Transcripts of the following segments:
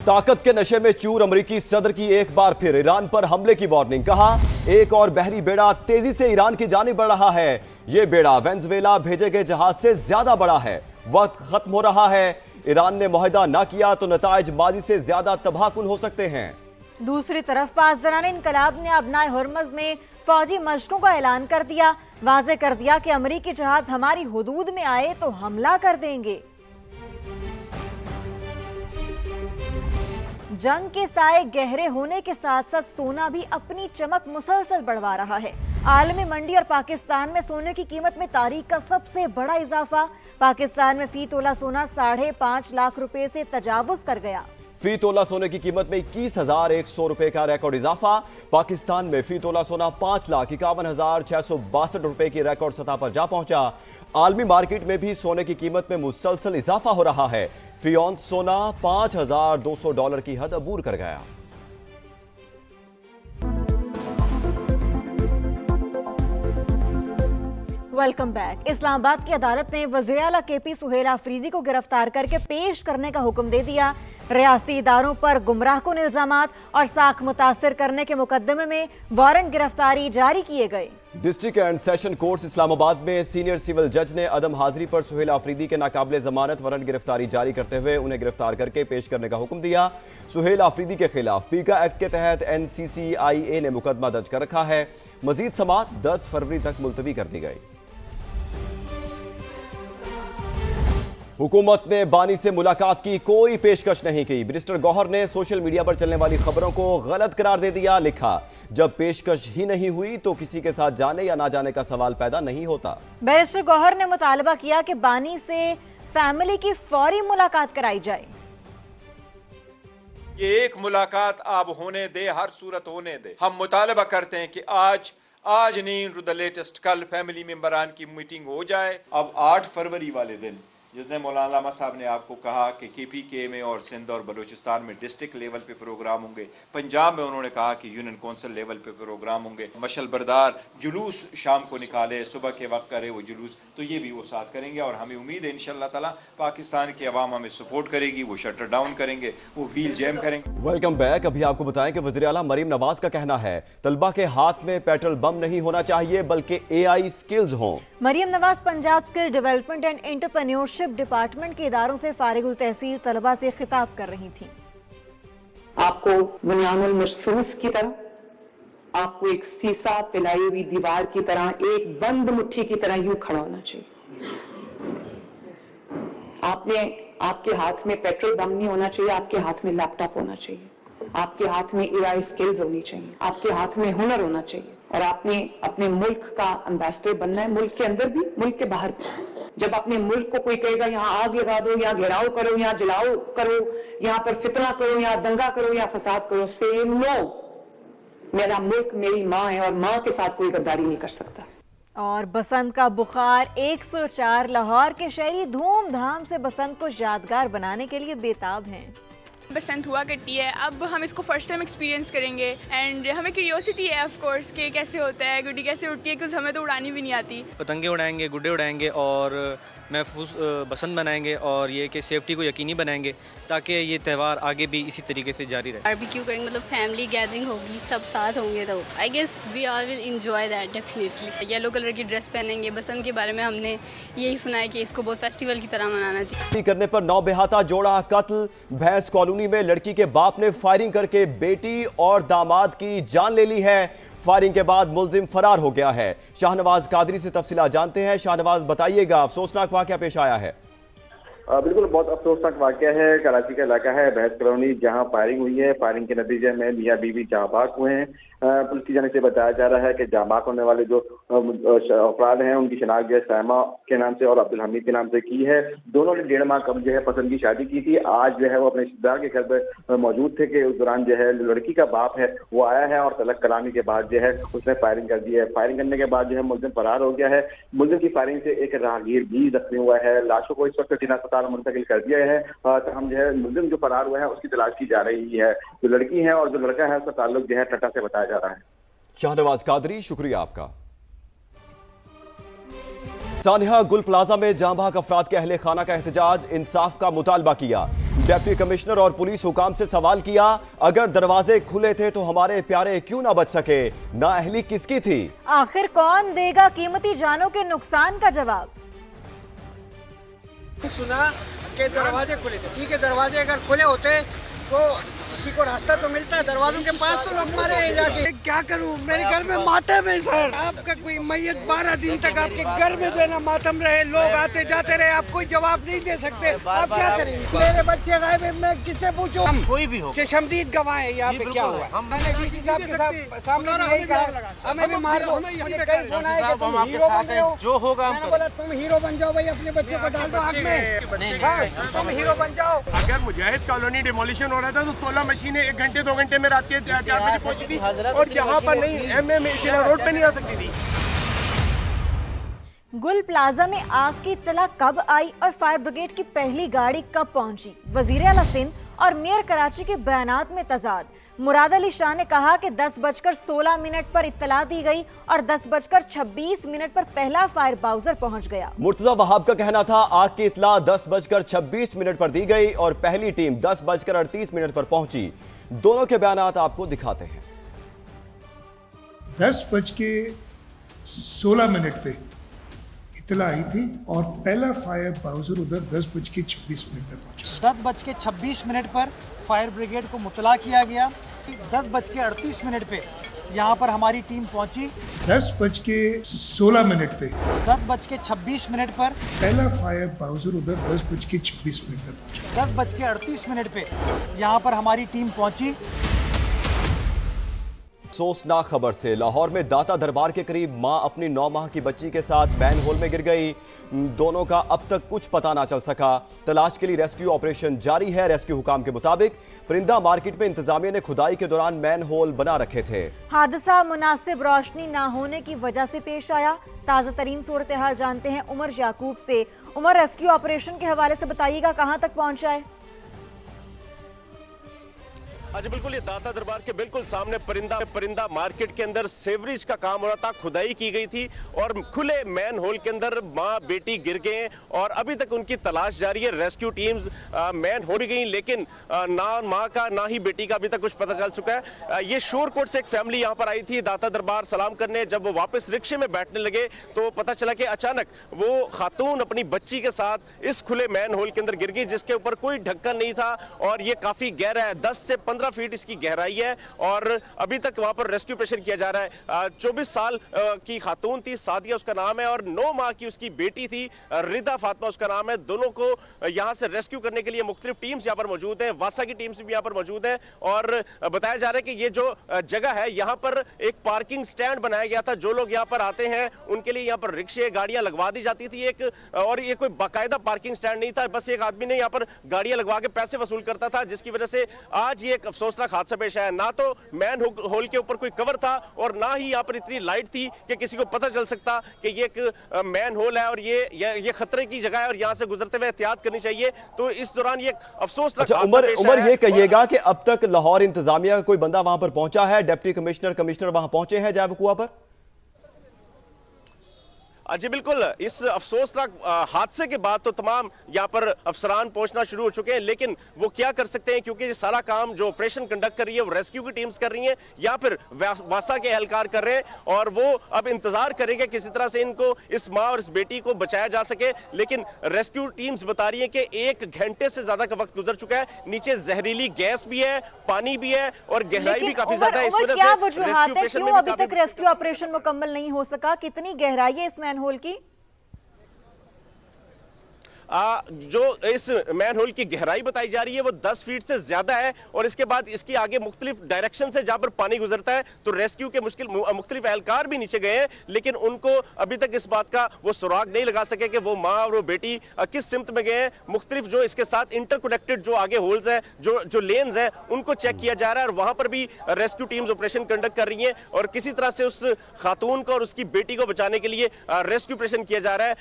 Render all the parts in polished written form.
ताकत के नशे में चूर अमेरिकी सदर की एक बार फिर ईरान पर हमले की वार्निंग। कहा एक और बहरी बेड़ा तेजी से ईरान की जानिब बढ़ रहा है। यह बेड़ा वेनेजुएला भेजे गए जहाज से ज्यादा बड़ा है। वक्त खत्म हो रहा है। ईरान ने मुआहदा ना किया तो नताइज माजी से ज्यादा तबाहकुन हो सकते हैं। दूसरी तरफ पासदारान इनकलाब ने अबनाए हुर्मुज़ में फौजी मशकों का ऐलान कर दिया। वाज़े कर दिया कि अमेरिकी जहाज हमारी हुदूद में आए तो हमला कर देंगे। जंग के साए गहरे होने के साथ साथ सोना भी अपनी चमक मुसलसल बढ़वा रहा है। आलमी मंडी और पाकिस्तान में सोने की कीमत में तारीख का सबसे बड़ा इजाफा। पाकिस्तान में फी तोला सोना 5.5 लाख रुपए से तजावुज कर गया। फी तोला सोने की कीमत में 21,100 रुपए का रिकॉर्ड इजाफा। पाकिस्तान में फी तोला सोना 5,51,662 रुपए की रिकॉर्ड सतह पर जा पहुंचा। आलमी मार्केट में भी सोने की कीमत में मुसलसल इजाफा हो रहा है। फी औंस सोना $5,200 की हद अबूर कर गया। Welcome back. इस्लामाबाद की अदालत ने वज़ीर आला केपी सुहेल आफरीदी को गिरफ्तार करके पेश करने का हुक्म दे दिया। रियासती इदारों पर गुमराहकुन इल्जामात और साख मुतासिर करने के मुकदमे में वारंट गिरफ्तारी जारी किए गए। District and session court Islamabad में सीनियर सिविल जज ने अदम हाजिरी पर सुहेल आफरीदी के नाकाबिले जमानत वारंट गिरफ्तारी जारी करते हुए उन्हें गिरफ्तार करके पेश करने का हुक्म दिया। सुहेल आफरीदी के खिलाफ पीका एक्ट के तहत NCCIA ने मुकदमा दर्ज कर रखा है। मजीद समाअत 10 फरवरी तक मुलतवी कर दी गई। हुकूमत ने बानी से मुलाकात की कोई पेशकश नहीं की। मिनिस्टर गौहर ने सोशल मीडिया पर चलने वाली खबरों को गलत करार दे दिया। लिखा जब पेशकश ही नहीं हुई तो किसी के साथ जाने या ना जाने का सवाल पैदा नहीं होता। मिनिस्टर गौहर ने मुतालबा किया कि बानी से फैमिली की फौरी मुलाकात कराई जाए। ये एक मुलाकात आप होने दे, हर सूरत होने दे। हम मुतालबा करते हैं कि आज नहीं टू द लेटेस्ट कल फैमिली मेंबरान की मीटिंग हो जाए। अब 8 फरवरी वाले दिन जिसने मौलाना लामा साहब ने आपको कहा कि KPK में और सिंध और बलूचिस्तान में डिस्ट्रिक्ट लेवल पे प्रोग्राम होंगे, पंजाब में उन्होंने कहा कि यूनियन काउंसिल लेवल पे प्रोग्राम होंगे, मशल बरदार जुलूस शाम को निकाले, सुबह के वक्त करे वो जुलूस, तो ये भी वो साथ करेंगे। और हमें उम्मीद है इंशाअल्लाह ताला पाकिस्तान की अवाम हमें सपोर्ट करेगी, वो शटर डाउन करेंगे, वो व्हील जैम करेंगे। Welcome back. अभी आपको बताएं कि वज़ीर आला मरीम नवाज का कहना है तलबा के हाथ में पेट्रोल बम नहीं होना चाहिए बल्कि AI स्किल्स हों। Maryam Nawaz Punjab skill development and entrepreneurship department के इदारों से फारिगुल तहसील तलबा से खिताब कर रही थी। आपको बुनियानुल महसूस की तरह, आपको एक सीसा पिलाई हुई दीवार की तरह, एक बंद मुट्ठी की तरह यूं खड़ा होना चाहिए। आपके हाथ में पेट्रोल बम नहीं होना चाहिए, आपके हाथ में लैपटॉप होना चाहिए, आपके हाथ में AI स्किल्स होनी चाहिए, आपके हाथ में हुनर होना चाहिए। और आपने अपने मुल्क का एम्बेसडर बनना है, मुल्क के अंदर भी, मुल्क के बाहर भी। जब अपने मुल्क को कोई कहेगा यहाँ आग लगा दो, यहाँ घेराव करो, यहाँ जलाओ करो, यहाँ पर फितना करो, यहाँ दंगा करो, यहाँ फसाद करो, से नो, मेरा मुल्क मेरी माँ है और माँ के साथ कोई गद्दारी नहीं कर सकता। और बसंत का बुखार 104 लाहौर के शहरी धूमधाम से बसंत को यादगार बनाने के लिए बेताब हैं। बसंत हुआ करती है, अब हम इसको फर्स्ट टाइम एक्सपीरियंस करेंगे एंड हमें क्यूरियोसिटी है ऑफ कोर्स कि कैसे होता है, गुड्डी कैसे उड़ती है, कुछ हमें तो उड़ानी भी नहीं आती। पतंगे उड़ाएंगे, गुड्डे उड़ाएंगे और महफूज बसंत बनाएंगे और ये कि सेफ्टी को यकीनी बनाएंगे ताकि ये त्यौहार आगे भी इसी तरीके से जारी रहे। बारबेक्यू करेंगे, मतलब फैमिली गैदरिंग होगी, सब साथ होंगे तो I guess we all will enjoy that definitely. Yellow colour की ड्रेस पहनेंगे। बसंत के बारे में हमने यही सुना है कि इसको बहुत फेस्टिवल की तरह मनाना चाहिए। करने पर 9 बेहाता जोड़ा कत्ल। भैंस कॉलोनी में लड़की के बाप ने फायरिंग करके बेटी और दामाद की जान ले ली है। फायरिंग के बाद मुलजिम फरार हो गया है। शाहनवाज कादरी से तफसीलात जानते हैं। शाहनवाज बताइएगा, अफसोसनाक वाकया पेश आया है। बिल्कुल, बहुत अफसोसनाक वाकया है। कराची का इलाका है भैंस कॉलोनी, जहां फायरिंग हुई है। फायरिंग के नतीजे में मियां बीवी जांबाक हुए हैं। पुलिस की जानिब से बताया जा रहा है कि जांबाक होने वाले जो अफराद हैं उनकी शनाख्त जो है सैमा के नाम से और अब्दुल हमीद के नाम से की है। दोनों ने 1.5 माह कब जो है पसंद की शादी की थी। आज जो है वो अपने रिश्तेदार के घर पर मौजूद थे कि उस दौरान जो है लड़की का बाप है वो आया है और तलक कलामी के बाद जो है उसने फायरिंग कर दी है। फायरिंग करने के बाद जो है मुलजिम फरार हो गया है। मुलजिम की फायरिंग से एक राहगीर भी जख्मी हुआ है। लाशों को इस वक्त जिला अस्पताल मुंतकिल कर दिया है। तो हम जो है मुलजिम जो फरार हुआ है उसकी तलाश की जा रही है। जो लड़की है और जो लड़का है उसका ताल्लुक जो है टटा से बताया जा रहा है। शाहनवाज कादरी, शुक्रिया आपका। सानिया गुल प्लाजा में जांबाग अफराद के अहले खाना का एहतजाज, इंसाफ का मुतालबा किया। डिप्टी कमिश्नर और पुलिस हुकाम से सवाल किया, अगर दरवाजे खुले थे तो हमारे प्यारे क्यों ना बच सके, नाअहली किसकी थी? आखिर कौन देगा कीमती जानों के नुकसान का जवाब? सुना कि दरवाजे खुले थे। ठीक है, दरवाजे अगर खुले होते तो किसी को रास्ता तो मिलता, दरवाजों के पास तो लोग मारे हैं जाके। क्या करूं, मेरे घर में मातम है सर। आपका कोई मैयत 12 दिन तक आपके घर में देना मातम रहे, लोग आते जाते रहे, आप कोई जवाब नहीं दे सकते। आप क्या करेंगे? मेरे बच्चे गायब है, मैं किससे पूछूं? कोई भी हो शमदीद गवाह है यहाँ पे। क्या हुआ? मैंने डीसी साहब के सामने यही कहा, हमें भी मार दो। मुझे कई फोन आए कि तुम हीरो बन रहे हो, जो होगा। मैंने बोला तुम हीरो बन जाओ भाई, अपने बच्चों को डाल दो आग में, तुम हीरो बन जाओ। अगर मुजाहिद कॉलोनी डिमोलिशन हो रहा था तो 16 मशीनें 1 घंटे 2 घंटे में रात के 4 बजे पहुंची थी, और यहाँ पर नहीं, एमए में रोड पे नहीं आ सकती थी। गुल प्लाजा में आग की इत्तला कब आई और फायर ब्रिगेड की पहली गाड़ी कब पहुंची? वजीर आला सिंध और मेयर कराची के बयानात में तजाद। मुराद अली शाह ने कहा कि 10:16 पर इत्तला दी गई और 10:26 पर पहला फायर बाउजर पहुंच गया। मुर्तजा वहाब का कहना था, आग की इत्तला 10:26 पर दी गई और पहली टीम 10:38 पर पहुंची। दोनों के बयानात आपको दिखाते हैं। 10:16 पे इत्तला आई थी और पहला फायर बाउजर उधर 10:26 पे पहुंचा। 10:26 पर फायर ब्रिगेड को मुतला किया गया। 10:38 पे यहाँ पर हमारी टीम पहुंची। 10:16 पे 10:26 पर पहला फायर बाउजर उधर 10:26 पे पहुंचा। 10:38 पे यहाँ पर हमारी टीम पहुंची। अफसोसनाक खबर से लाहौर में दाता दरबार के करीब मां अपनी 9 माह की बच्ची के साथ मैन होल में गिर गई। दोनों का अब तक कुछ पता ना चल सका। तलाश के लिए रेस्क्यू ऑपरेशन जारी है। रेस्क्यू हुकाम के मुताबिक परिंदा मार्केट में इंतजामिया ने खुदाई के दौरान मैन होल बना रखे थे। हादसा मुनासिब रोशनी ना होने की वजह से पेश आया। ताज़ा तरीन सूरत हाल जानते हैं उमर याकूब से। उमर, रेस्क्यू ऑपरेशन के हवाले से बताइएगा, कहां तक पहुंचा है? अच्छा, बिल्कुल, ये दाता दरबार के बिल्कुल सामने परिंदा मार्केट के अंदर सेवरेज का काम हो रहा था। खुदाई की गई थी और खुले मैन होल के अंदर माँ बेटी गिर गए हैं और अभी तक उनकी तलाश जारी है। रेस्क्यू टीम्स मैन हो गई, लेकिन ना माँ का ना ही बेटी का अभी तक कुछ पता चल चुका है। ये शोरकोट से एक फैमिली यहाँ पर आई थी दाता दरबार सलाम करने। जब वो वापस रिक्शे में बैठने लगे तो पता चला कि अचानक वो खातून अपनी बच्ची के साथ इस खुले मैन होल के अंदर गिर गई, जिसके ऊपर कोई ढक्कन नहीं था और ये काफी गहरा है। 10 से 15 फीट इसकी गहराई है और अभी तक वहां पर रेस्क्यू ऑपरेशन किया जा रहा है। 24 साल की खातून थी, सादिया उसका नाम है, और 9 माह की उसकी बेटी थी, रिदा फातिमा उसका नाम है। दोनों को यहां से रेस्क्यू करने के लिए मुख्तलिफ टीम्स यहां पर मौजूद हैं। वासा की टीम्स भी यहां पर मौजूद है और बताया जा रहा है कि ये जो जगह है यहां पर एक पार्किंग स्टैंड बनाया गया था। जो लोग यहां पर आते हैं उनके लिए यहां पर रिक्शे गाड़ियां लगवा दी जाती थी एक, और ये कोई बाकायदा पार्किंग स्टैंड नहीं था, बस एक आदमी ने यहां पर गाड़ियां लगवा के पैसे वसूल करता था, जिसकी वजह से आज ये एक अफसोसनाक हादसा पेश आया। ना तो मैन होल के ऊपर कोई कवर था और ना ही यहाँ पर इतनी लाइट थी कि किसी को पता चल सकता कि ये एक मैन होल है और ये खतरे की जगह है और यहाँ से गुजरते हुए एहतियात करनी चाहिए। तो इस दौरान ये अफसोसनाक हादसा पेश आया। उमर, ये कहिएगा कि अब तक लाहौर इंतजामिया का कोई बंदा वहां पर पहुंचा है? डिप्टी कमिश्नर वहां पहुंचे हैं जायब कुआ पर? जी बिल्कुल, इस अफसोसनाक हादसे के बाद तो तमाम यहाँ पर अफसरान पहुंचना शुरू हो चुके हैं, लेकिन वो क्या कर सकते हैं क्योंकि ये सारा काम जो ऑपरेशन कंडक्ट कर रही है वो रेस्क्यू की टीम्स कर रही हैं या फिर वासा के एहलकार कर रहे हैं और वो अब इंतजार करेंगे किसी तरह से इनको, इस माँ और इस बेटी को बचाया जा सके। लेकिन रेस्क्यू टीम्स बता रही है कि 1 घंटे से ज्यादा का वक्त गुजर चुका है। नीचे जहरीली गैस भी है, पानी भी है और गहराई भी काफी ज्यादा है। इस वजह से अभी तक रेस्क्यू ऑपरेशन मुकम्मल नहीं हो सका? कितनी गहराई है इस मैन होल की? जो इस मैन होल की गहराई बताई जा रही है वो 10 फीट से ज्यादा है और इसके बाद इसके आगे मुख्तलिफ डायरेक्शन से जहां पर पानी गुजरता है तो रेस्क्यू के मुख्तलिफ एहलकार भी नीचे गए हैं, लेकिन उनको अभी तक इस बात का वो सुराग नहीं लगा सके कि वो माँ और वो बेटी किस सिमत में गए हैं। मुख्तलिफ जो इसके साथ इंटरकनेक्टेड जो आगे होल्स है, जो लेन्स है, उनको चेक किया जा रहा है और वहां पर भी रेस्क्यू टीम्स ऑपरेशन कंडक्ट कर रही हैं और किसी तरह से उस खातून को और उसकी बेटी को बचाने के लिए रेस्क्यू ऑपरेशन किया जा रहा है।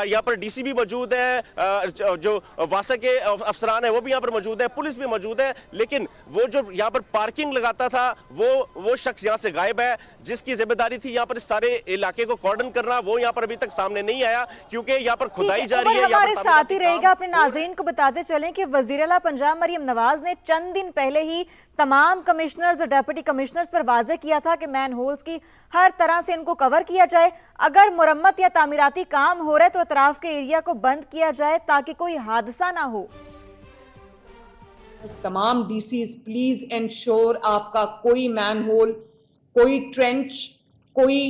यहाँ पर डीसी भी मौजूद है, जो वासा के अफसरान है वो भी यहाँ पर मौजूद है, पुलिस भी मौजूद है, लेकिन वो जो यहाँ पर पार्किंग लगाता था वो शख्स यहाँ से गायब है, जिसकी जिम्मेदारी थी यहाँ पर इस सारे इलाके को कॉर्डन करना, वो यहाँ पर अभी तक सामने नहीं आया, क्योंकि यहाँ पर खुदाई जारी है। हमारे साथ ही रहेगा। अपने नाज़रीन को बताते चलें कि वज़ीर आला पंजाब मरियम नवाज ने चंद दिन पहले ही तमाम कमिश्नर्स और डेप्यूटी कमिश्नर्स पर वाज़े किया था कि मैन होल्स की हर तरह से इनको कवर किया जाए, अगर मुरम्मत या तामीराती काम हो रहा है तो अतराफ के एरिया को बंद किया जाए ताकि कोई हादसा ना हो। तमाम डीसीज प्लीज एंश्योर आपका कोई मैन होल, कोई ट्रेंच, कोई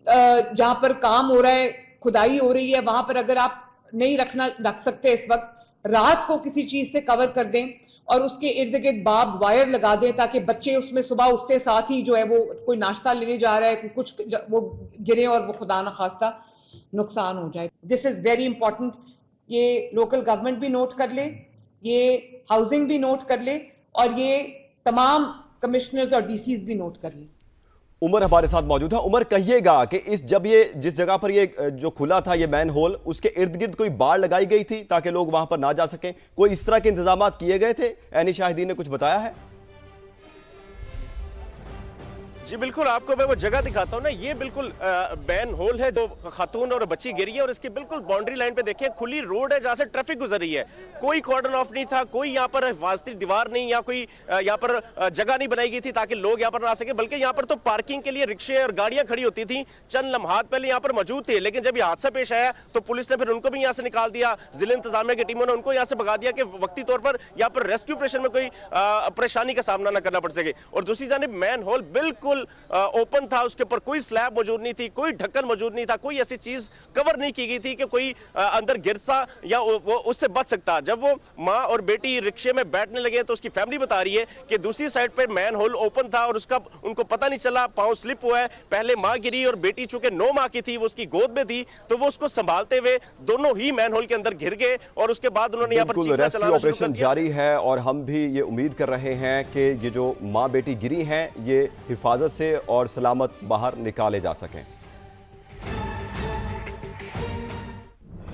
जहां पर काम हो रहा है, खुदाई हो रही है, वहां पर अगर आप नहीं रख सकते इस वक्त, रात को किसी चीज से कवर कर दें और उसके इर्द गिर्द बाब वायर लगा दें ताकि बच्चे उसमें सुबह उठते साथ ही जो है वो कोई नाश्ता लेने जा रहा है, कुछ वो गिरे और वो खुदा न खास्ता नुकसान हो जाए। This is very important. ये लोकल गवर्नमेंट भी नोट कर ले, ये हाउसिंग भी नोट कर ले और ये तमाम कमिश्नर्स और डीसीज भी नोट कर ले। उमर हमारे साथ मौजूद है। उमर, कहिएगा कि जिस जगह पर ये जो खुला था ये मैन होल, उसके इर्द गिर्द कोई बाड़ लगाई गई थी ताकि लोग वहां पर ना जा सकें? कोई इस तरह के इंतजाम किए गए थे? ऐनी शाहिदीन ने कुछ बताया है? जी बिल्कुल, आपको मैं वो जगह दिखाता हूँ ना, ये बिल्कुल मैन होल है जो खातून और बच्ची गिरी है, और इसकी बिल्कुल बाउंड्री लाइन पे देखिए खुली रोड है जहाँ से ट्रैफिक गुजर रही है, कोई कॉर्डन ऑफ नहीं था, कोई यहाँ पर हिफाजती दीवार नहीं या कोई यहाँ पर जगह नहीं बनाई गई थी ताकि लोग यहाँ पर ना आ सके, बल्कि यहाँ पर तो पार्किंग के लिए रिक्शे और गाड़ियां खड़ी होती थी, चंद लम्हात पहले यहाँ पर मौजूद थे, लेकिन जब ये हादसा पेश आया तो पुलिस ने फिर उनको भी यहाँ से निकाल दिया, जिला इंतजामिया की टीमों ने उनको यहाँ से भगा दिया कि वक्ती तौर पर यहाँ पर रेस्क्यू ऑपरेशन में कोई परेशानी का सामना न करना पड़ सके। और दूसरी जानिब मैन होल बिल्कुल ओपन था, उसके ऊपर कोई स्लैब मौजूद नहीं थी, कोई ढक्कन मौजूद नहीं था, कोई ऐसी चीज कवर नहीं की गई थी कि कोई अंदर गिर सा या वो उससे बच सकता। जब वो माँ और बेटी रिक्शे में बैठने लगे तो उसकी फैमिली बता रही है कि दूसरी साइड पे मैन होल ओपन था और उसका उनको पता नहीं चला, पांव स्लिप हुआ है, पहले माँ गिरी और बेटी चूंकि 9 माह की थी वो उसकी गोद में थी तो वो उसको संभालते हुए दोनों ही मैन होल के अंदर घिर गए और उसके बाद उन्होंने यहाँ पर चीखना चलाना शुरू कर दिया। ऑपरेशन जारी है और हम भी ये उम्मीद कर रहे हैं कि ये जो माँ बेटी गिरी हैं ये हिफाजत से और सलामत बाहर निकाले जा सकें।